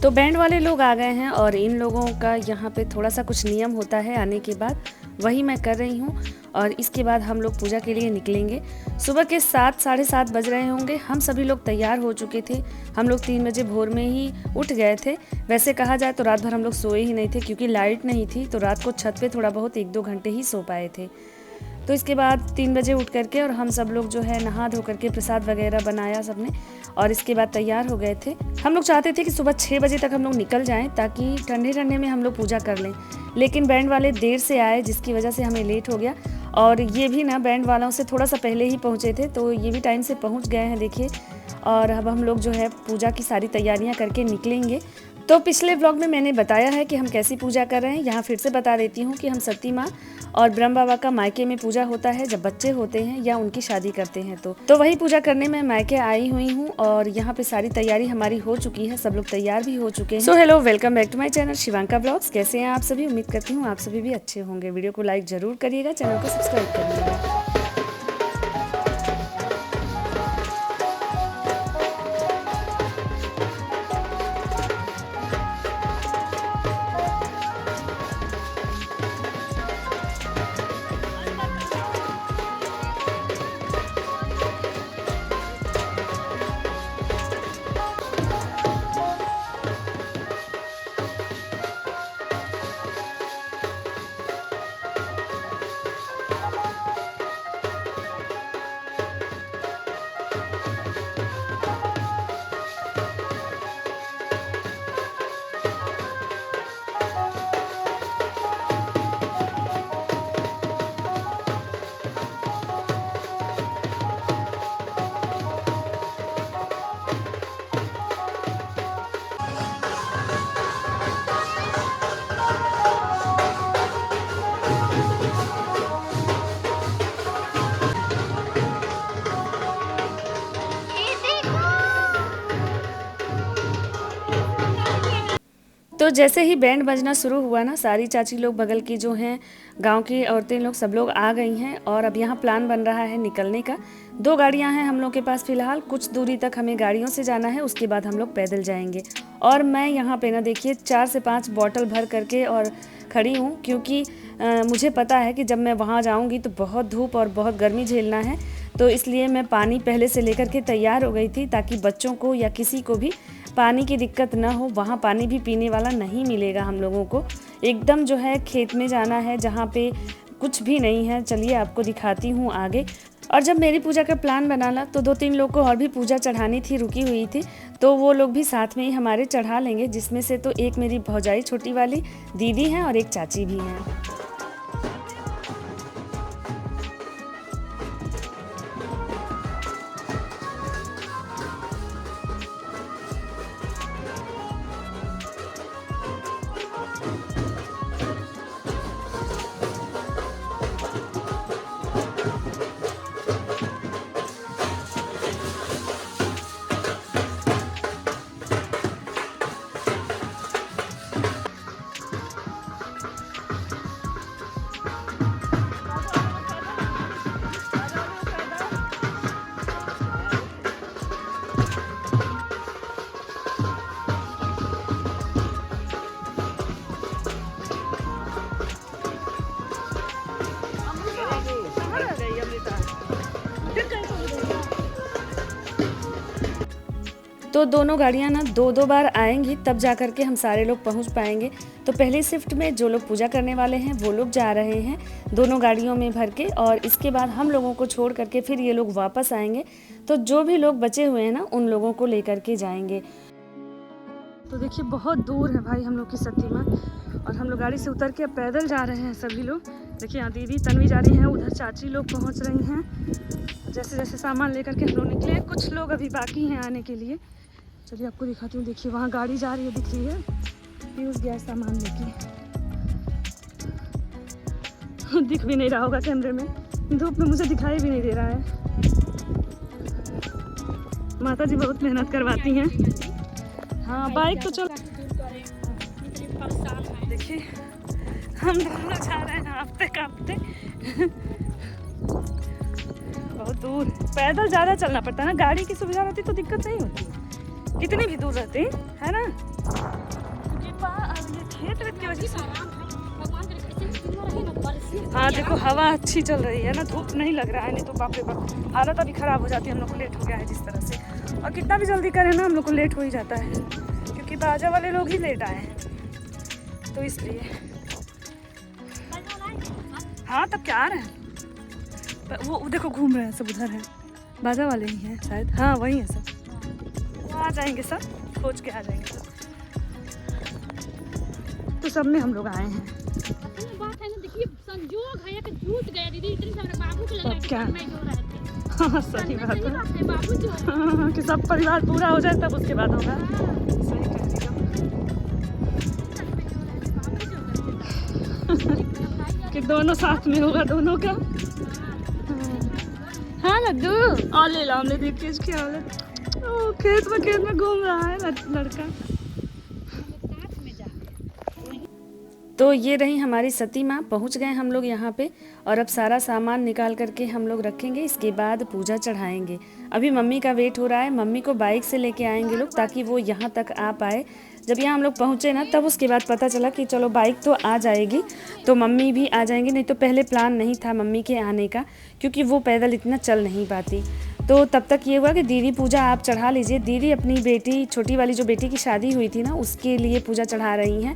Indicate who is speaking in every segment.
Speaker 1: तो बैंड वाले लोग आ गए हैं और इन लोगों का यहाँ पे थोड़ा सा कुछ नियम होता है आने के बाद, वही मैं कर रही हूँ। और इसके बाद हम लोग पूजा के लिए निकलेंगे। सुबह के 7 साढ़े 7 बज रहे होंगे। हम सभी लोग तैयार हो चुके थे। हम लोग 3 बजे भोर में ही उठ गए थे। वैसे कहा जाए तो रात भर हम लोग सोए ही नहीं थे, क्योंकि लाइट नहीं थी, तो रात को छत पे थोड़ा बहुत 1-2 घंटे ही सो पाए थे। तो इसके बाद 3 बजे उठ करके और हम सब लोग जो है नहा धो करके प्रसाद वगैरह बनाया सबने, और इसके बाद तैयार हो गए थे। हम लोग चाहते थे कि सुबह 6 बजे तक हम लोग निकल जाएं, ताकि ठंडे ठंडे में हम लोग पूजा कर लें। लेकिन बैंड वाले देर से आए, जिसकी वजह से हमें लेट हो गया। और ये भी ना बैंड वालों से थोड़ा सा पहले ही पहुँचे थे, तो ये भी टाइम से पहुँच गए हैं, देखिए। और अब हम लोग जो है पूजा की सारी तैयारियाँ करके निकलेंगे। तो पिछले व्लॉग में मैंने बताया है कि हम कैसी पूजा कर रहे हैं। यहाँ फिर से बता देती हूँ कि हम सती माँ और ब्रह्म बाबा का मायके में पूजा होता है जब बच्चे होते हैं या उनकी शादी करते हैं। तो वही पूजा करने में मायके आई हुई हूँ। और यहाँ पे सारी तैयारी हमारी हो चुकी है, सब लोग तैयार भी हो चुके हैं। So hello, welcome back to my channel Shivanka blogs. कैसे हैं आप सभी? उम्मीद करती हूँ आप सभी भी अच्छे होंगे। वीडियो को लाइक जरूर करिएगा, चैनल को सब्सक्राइब करिएगा। तो जैसे ही बैंड बजना शुरू हुआ ना, सारी चाची लोग बगल की जो हैं, गांव की औरतें लोग सब लोग आ गई हैं। और अब यहाँ प्लान बन रहा है निकलने का। 2 गाड़ियाँ हैं हम लोग के पास फ़िलहाल। कुछ दूरी तक हमें गाड़ियों से जाना है, उसके बाद हम लोग पैदल जाएंगे। और मैं यहाँ पे ना देखिए 4 से 5 बॉटल भर करके और खड़ी हूँ, क्योंकि मुझे पता है कि जब मैं वहाँ जाऊँगी तो बहुत धूप और बहुत गर्मी झेलना है। तो इसलिए मैं पानी पहले से लेकर के तैयार हो गई थी, ताकि बच्चों को या किसी को भी पानी की दिक्कत ना हो। वहाँ पानी भी पीने वाला नहीं मिलेगा हम लोगों को। एकदम जो है खेत में जाना है, जहाँ पे कुछ भी नहीं है। चलिए आपको दिखाती हूँ आगे। और जब मेरी पूजा का प्लान बना तो 2-3 लोग को और भी पूजा चढ़ानी थी, रुकी हुई थी, तो वो लोग भी साथ में ही हमारे चढ़ा लेंगे। जिसमें से तो एक मेरी भौजाई छोटी वाली दीदी हैं और एक चाची भी हैं। तो दोनों गाड़ियाँ ना 2-2 बार आएंगी, तब जा कर के हम सारे लोग पहुंच पाएंगे। तो पहली शिफ्ट में जो लोग पूजा करने वाले हैं वो लोग जा रहे हैं दोनों गाड़ियों में भर के, और इसके बाद हम लोगों को छोड़ करके फिर ये लोग वापस आएंगे। तो जो भी लोग बचे हुए हैं ना, उन लोगों को लेकर के जाएंगे। तो देखिए बहुत दूर है भाई हम लोग की सती माँ, और हम लोग गाड़ी से उतर के पैदल जा रहे हैं सभी लोग। देखिए यहाँ दीदी तन्वी जा रही हैं, उधर चाची लोग पहुँच रही हैं। जैसे जैसे सामान लेकर के हम लोग निकले, कुछ लोग अभी बाकी हैं आने के लिए। चलिए आपको दिखाती हूँ। देखिए वहाँ गाड़ी जा रही है, दिख रही है, फ्यूज गैस सामान लेके। दिख भी नहीं रहा होगा कैमरे में, धूप में मुझे दिखाई भी नहीं दे रहा है। माता जी बहुत मेहनत करवाती हैं। हाँ बाइक तो चल। देखिए हम दोनों जा रहे हैं कांपते कांपते। बहुत दूर पैदल ज़्यादा चलना पड़ता है ना, गाड़ी की सुविधा रहती तो दिक्कत नहीं होती, कितनी भी दूर रहती है ना। वजह से। हाँ देखो हवा अच्छी चल रही है ना, धूप नहीं लग रहा है, नहीं तो बाप रे बाप हालत अभी ख़राब हो जाती है। हम लोग को लेट हो गया है जिस तरह से, और कितना भी जल्दी करें ना हम लोग को लेट हो ही जाता है, क्योंकि बाजा वाले लोग ही लेट आए हैं तो इसलिए। हाँ तब क्या आ रहे हैं, वो देखो घूम रहे हैं सब, उधर हैं बाजा वाले ही हैं शायद, हाँ वही है सब, वो आ जाएंगे सब, खोज के आ जाएंगे सब। तो सब में हम लोग आए हैं।
Speaker 2: बात है ना, देखिए संजोग है कि झूठ गया दीदी, इतनी सारे बाबू को लगा
Speaker 1: क्या
Speaker 2: मैं जो रहते।
Speaker 1: हाँ सही बात है,
Speaker 2: बाबू जो
Speaker 1: हाँ, कि सब परिवार पूरा हो जाए तब उसके बाद होगा। सही कह रही हो कि दोनों साथ में होगा दोनों का। हाँ लड्डू और ले लो, हमने देखिए इसकी हालत, खेत में घूम रहा है लड़का। तो ये रही हमारी सती माँ, पहुँच गए हम लोग यहाँ पे, और अब सारा सामान निकाल करके हम लोग रखेंगे, इसके बाद पूजा चढ़ाएंगे। अभी मम्मी का वेट हो रहा है, मम्मी को बाइक से लेके आएंगे लोग ताकि वो यहाँ तक आ पाए। जब यहाँ हम लोग पहुँचे ना तब उसके बाद पता चला कि चलो बाइक तो आ जाएगी तो मम्मी भी आ जाएंगी, नहीं तो पहले प्लान नहीं था मम्मी के आने का, क्योंकि वो पैदल इतना चल नहीं पाती। तो तब तक ये हुआ कि दीदी पूजा आप चढ़ा लीजिए। दीदी अपनी बेटी, छोटी वाली जो बेटी की शादी हुई थी ना, उसके लिए पूजा चढ़ा रही हैं।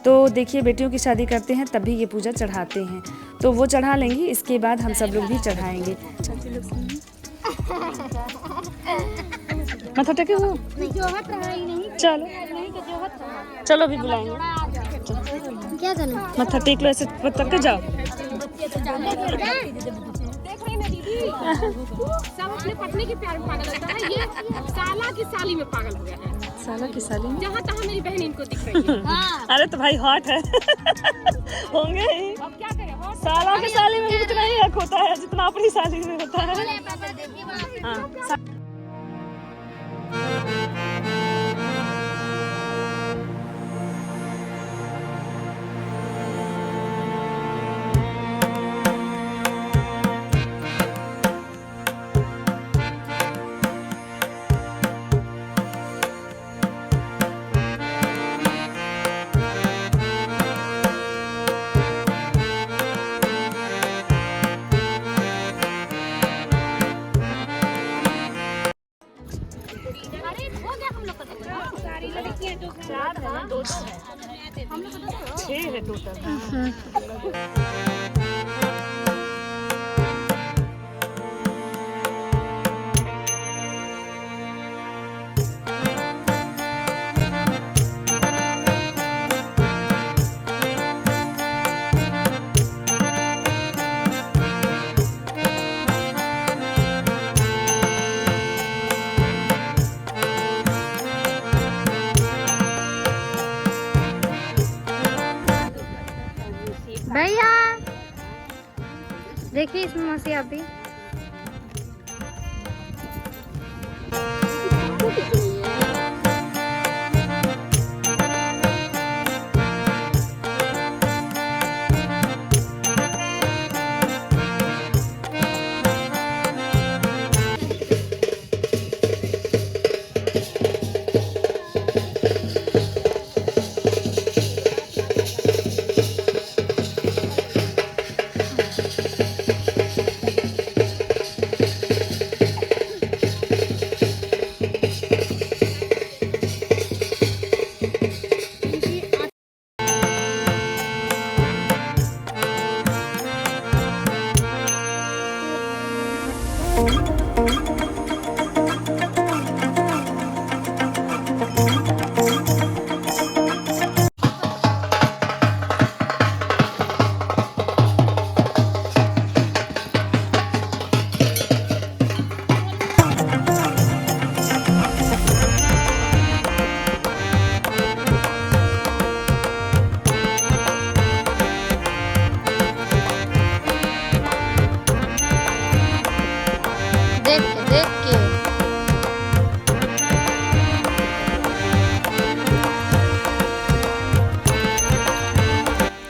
Speaker 1: तो देखिए बेटियों की शादी करते हैं तभी ये पूजा चढ़ाते हैं, तो वो चढ़ा लेंगी, इसके बाद हम सब लोग भी चढ़ाएंगे। मथा टेके हो, चलो चलो भी बुलाएंगे,
Speaker 2: क्या करना,
Speaker 1: मथा टेक लो, ऐसे तक के जाओ।
Speaker 2: सब अपने पत्नी के प्यार में पागल होता है, ये साला की साली में पागल हो गया है।
Speaker 1: साला की साली में,
Speaker 2: जहाँ तहाँ मेरी बहन इनको दिख रही है। हाँ।
Speaker 1: अरे तो भाई हॉट है होंगे ही।
Speaker 2: अब क्या करें,
Speaker 1: साला की साली में उतना ही हक होता है जितना अपनी साली में होता है। हाँ।
Speaker 2: हम लोग
Speaker 1: 6 है टोटल।
Speaker 2: भैया देखिए इसमें मौसी आप भी।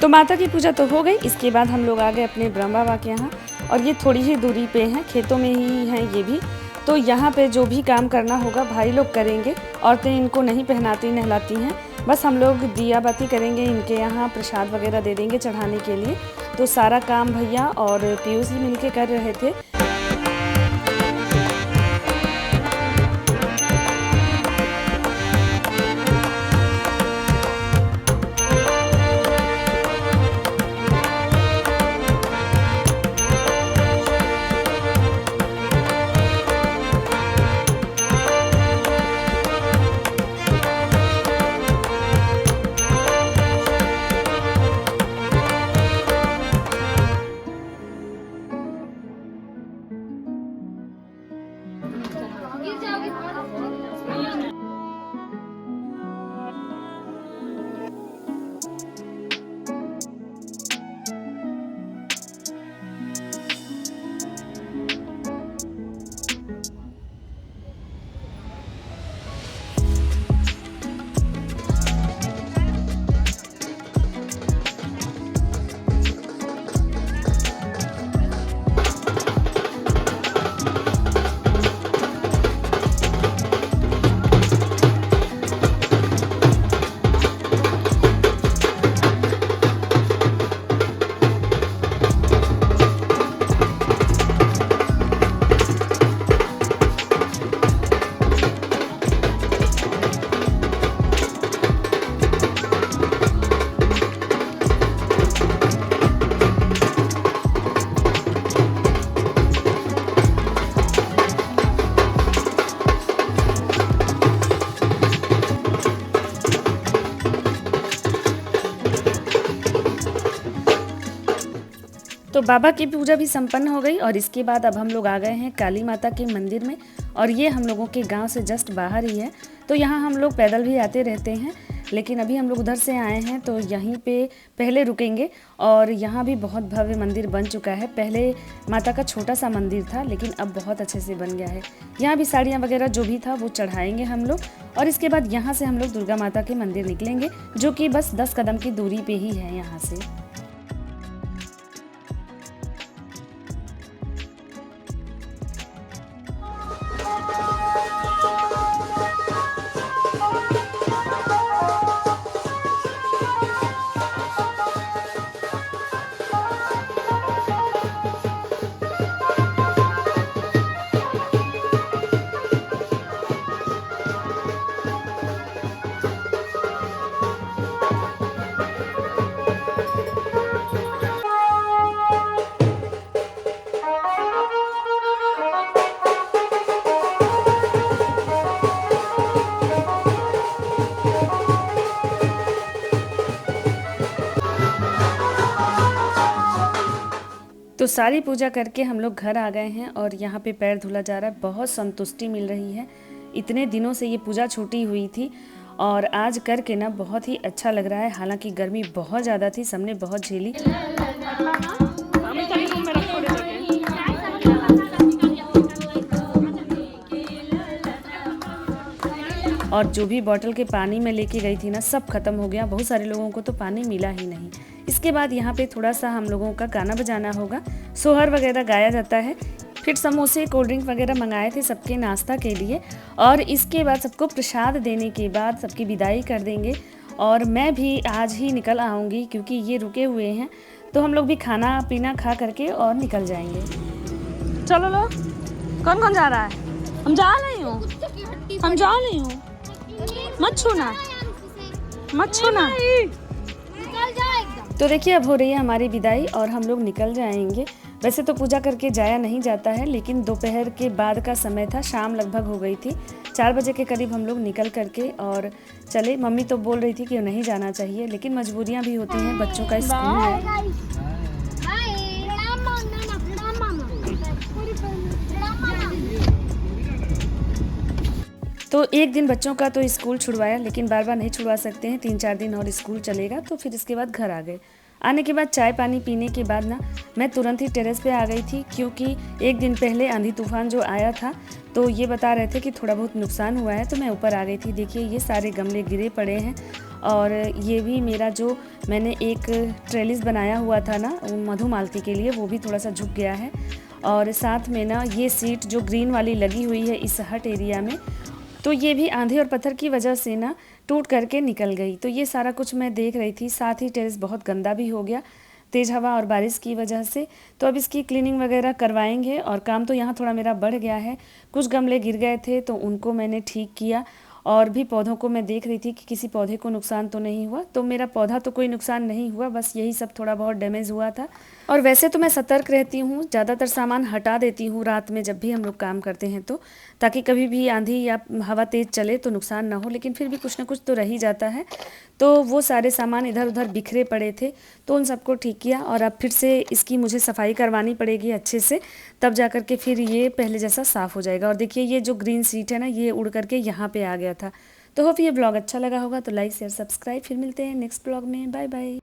Speaker 1: तो माता की पूजा तो हो गई, इसके बाद हम लोग आ गए अपने ब्रह्म बाबा के यहाँ, और ये थोड़ी ही दूरी पे हैं, खेतों में ही हैं ये भी। तो यहाँ पे जो भी काम करना होगा भाई लोग करेंगे, औरतें इनको नहीं पहनाती नहलाती हैं। बस हम लोग दिया बाती करेंगे, इनके यहाँ प्रसाद वगैरह दे देंगे चढ़ाने के लिए। तो सारा काम भैया और पीयूष जी मिलके कर रहे थे। तो बाबा की पूजा भी संपन्न हो गई और इसके बाद अब हम लोग आ गए हैं काली माता के मंदिर में। और ये हम लोगों के गांव से जस्ट बाहर ही है, तो यहाँ हम लोग पैदल भी आते रहते हैं, लेकिन अभी हम लोग उधर से आए हैं तो यहीं पे पहले रुकेंगे। और यहाँ भी बहुत भव्य मंदिर बन चुका है। पहले माता का छोटा सा मंदिर था, लेकिन अब बहुत अच्छे से बन गया है। यहाँ भी साड़ियाँ वगैरह जो भी था वो चढ़ाएंगे हम लोग। और इसके बाद यहाँ से हम लोग दुर्गा माता के मंदिर निकलेंगे, जो कि बस 10 कदम की दूरी पे ही है यहाँ से। तो सारी पूजा करके हम लोग घर आ गए हैं और यहाँ पे पैर धुला जा रहा है। बहुत संतुष्टि मिल रही है। इतने दिनों से ये पूजा छूटी हुई थी और आज करके ना बहुत ही अच्छा लग रहा है। हालांकि गर्मी बहुत ज़्यादा थी, सबने बहुत झेली। और जो भी बॉटल के पानी में लेके गई थी ना, सब खत्म हो गया। बहुत सारे लोगों को तो पानी मिला ही नहीं। इसके बाद यहाँ पे थोड़ा सा हम लोगों का गाना बजाना होगा, सोहर वगैरह गाया जाता है। फिर समोसे, कोल्ड ड्रिंक वगैरह मंगाए थे सबके नाश्ता के लिए। और इसके बाद सबको प्रसाद देने के बाद सबकी विदाई कर देंगे। और मैं भी आज ही निकल आऊँगी क्योंकि ये रुके हुए हैं, तो हम लोग भी खाना पीना खा करके और निकल जाएंगे। चलो लो, कौन कौन जा रहा है? हम जा रही हूँ, हम जा रही हूँ। मत छूना, मत छूना। तो देखिए अब हो रही है हमारी विदाई और हम लोग निकल जाएंगे। वैसे तो पूजा करके जाया नहीं जाता है, लेकिन दोपहर के बाद का समय था, शाम लगभग हो गई थी। 4 बजे के करीब हम लोग निकल करके और चले। मम्मी तो बोल रही थी कि नहीं जाना चाहिए, लेकिन मजबूरियां भी होती हैं, बच्चों का स्कूल है। तो एक दिन बच्चों का तो स्कूल छुड़वाया, लेकिन बार बार नहीं छुड़वा सकते हैं। 3-4 दिन और स्कूल चलेगा। तो फिर इसके बाद घर आ गए। आने के बाद चाय पानी पीने के बाद ना मैं तुरंत ही टेरेस पे आ गई थी, क्योंकि एक दिन पहले आंधी तूफान जो आया था तो ये बता रहे थे कि थोड़ा बहुत नुकसान हुआ है, तो मैं ऊपर आ गई थी। देखिए ये सारे गमले गिरे पड़े हैं और ये भी मेरा जो मैंने एक ट्रेलिस बनाया हुआ था ना मधुमालती के लिए, वो भी थोड़ा सा झुक गया है। और साथ में ना ये सीट जो ग्रीन वाली लगी हुई है इस हट एरिया में, तो ये भी आंधी और पत्थर की वजह से ना टूट करके निकल गई। तो ये सारा कुछ मैं देख रही थी, साथ ही टेरेस बहुत गंदा भी हो गया तेज़ हवा और बारिश की वजह से। तो अब इसकी क्लीनिंग वगैरह करवाएंगे और काम तो यहाँ थोड़ा मेरा बढ़ गया है। कुछ गमले गिर गए थे तो उनको मैंने ठीक किया, और भी पौधों को मैं देख रही थी कि किसी पौधे को नुकसान तो नहीं हुआ। तो मेरा पौधा तो कोई नुकसान नहीं हुआ, बस यही सब थोड़ा बहुत डैमेज हुआ था। और वैसे तो मैं सतर्क रहती हूँ, ज़्यादातर सामान हटा देती हूँ रात में जब भी हम लोग काम करते हैं तो, ताकि कभी भी आंधी या हवा तेज़ चले तो नुकसान ना हो। लेकिन फिर भी कुछ ना कुछ तो रह ही जाता है। तो वो सारे सामान इधर उधर बिखरे पड़े थे तो उन सबको ठीक किया, और अब फिर से इसकी मुझे सफाई करवानी पड़ेगी अच्छे से, तब जा कर के फिर ये पहले जैसा साफ़ हो जाएगा। और देखिए ये जो ग्रीन सीट है ना, ये उड़ करके यहाँ पे आ गया था। तो होप ये ब्लॉग अच्छा लगा होगा, तो लाइक शेयर सब्सक्राइब। फिर मिलते हैं नेक्स्ट ब्लॉग में। Bye bye.